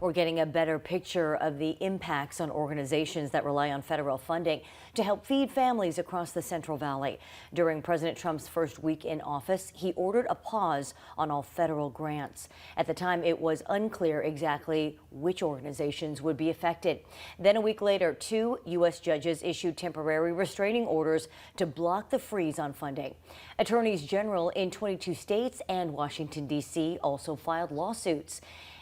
We're getting a better picture of the impacts on organizations that rely on federal funding to help feed families across the Central Valley. During President Trump's first week in office, he ordered a pause on all federal grants. At the time, it was unclear exactly which organizations would be affected. Then a week later, 2 U.S. judges issued temporary restraining orders to block the freeze on funding. Attorneys general in 22 states and Washington, D.C. also filed lawsuits.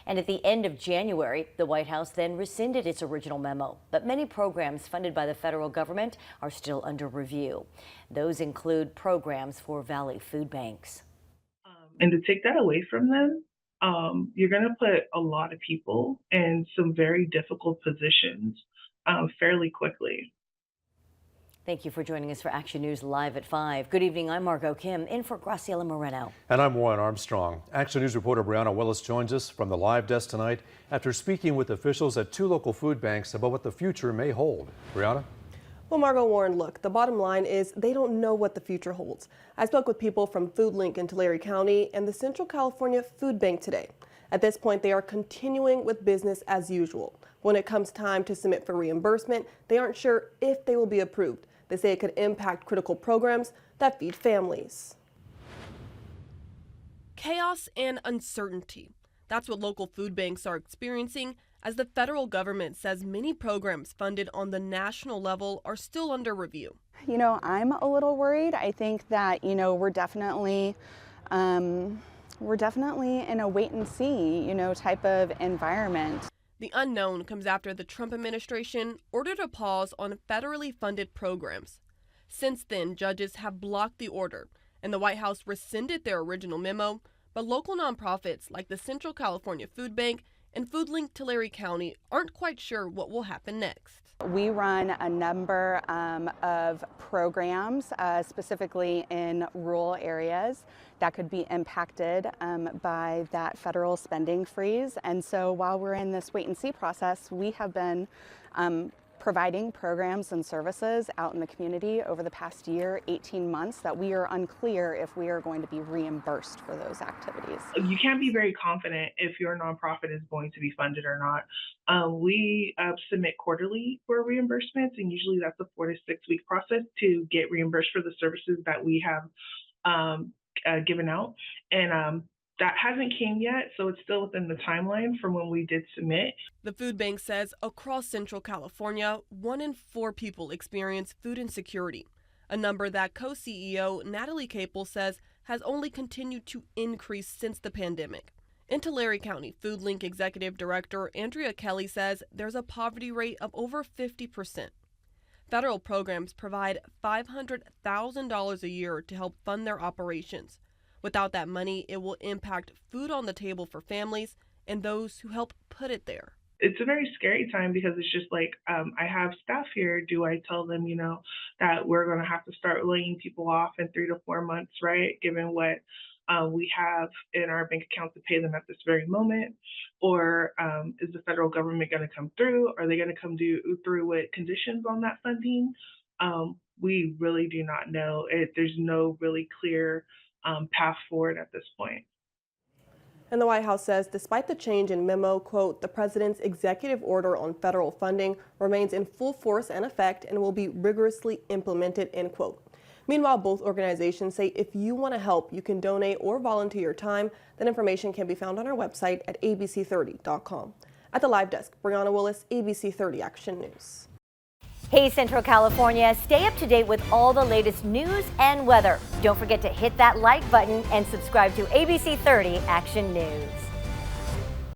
And at the end of January, the White House then rescinded its original memo. But many programs funded by the federal government are still under review. Those include programs for Valley food banks. And to take that away from them, you're going to put a lot of people in some very difficult positions fairly quickly. Thank you for joining us for Action News Live at 5. Good evening, I'm Margot Kim, in for Graciela Moreno. And I'm Warren Armstrong. Action News reporter Brianna Willis joins us from the live desk tonight after speaking with officials at 2 local food banks about what the future may hold. Brianna? Well, Margot, Warren, look, the bottom line is they don't know what the future holds. I spoke with people from FoodLink in Tulare County and the Central California Food Bank today. At this point, they are continuing with business as usual. When it comes time to submit for reimbursement, they aren't sure if they will be approved. They say it could impact critical programs that feed families. Chaos and uncertainty. That's what local food banks are experiencing as the federal government says many programs funded on the national level are still under review. You know, I'm a little worried. I think that, we're definitely in a wait and see, type of environment. The unknown comes after the Trump administration ordered a pause on federally funded programs. Since then, judges have blocked the order, and the White House rescinded their original memo, but local nonprofits like the Central California Food Bank and FoodLink Tulare County aren't quite sure what will happen next. We run a number of programs, specifically in rural areas that could be impacted by that federal spending freeze. And so while we're in this wait and see process, we have been providing programs and services out in the community over the past year, 18 months, that we are unclear if we are going to be reimbursed for those activities. You can't be very confident if your nonprofit is going to be funded or not. We submit quarterly for reimbursements, and usually that's a 4 to 6 week process to get reimbursed for the services that we have given out. And that hasn't came yet, so it's still within the timeline from when we did submit. The food bank says across Central California, 1 in 4 people experience food insecurity, a number that co-CEO Natalie Capel says has only continued to increase since the pandemic. In Tulare County, FoodLink Executive Director Andrea Kelly says there's a poverty rate of over 50%. Federal programs provide $500,000 a year to help fund their operations. Without that money, it will impact food on the table for families and those who help put it there. It's a very scary time because it's just like, I have staff here. Do I tell them, that we're going to have to start laying people off in 3 to 4 months, right? Given what we have in our bank account to pay them at this very moment? Or is the federal government going to come through? Are they going to come through with conditions on that funding? We really do not know. There's no really clear path forward at this point. And the White House says despite the change in memo, quote, the president's executive order on federal funding remains in full force and effect and will be rigorously implemented, end quote. Meanwhile, both organizations say if you want to help, you can donate or volunteer your time. That information can be found on our website at abc30.com. At the live desk, Brianna Willis, ABC 30 Action News. Hey Central California, stay up to date with all the latest news and weather. Don't forget to hit that like button and subscribe to ABC 30 Action News.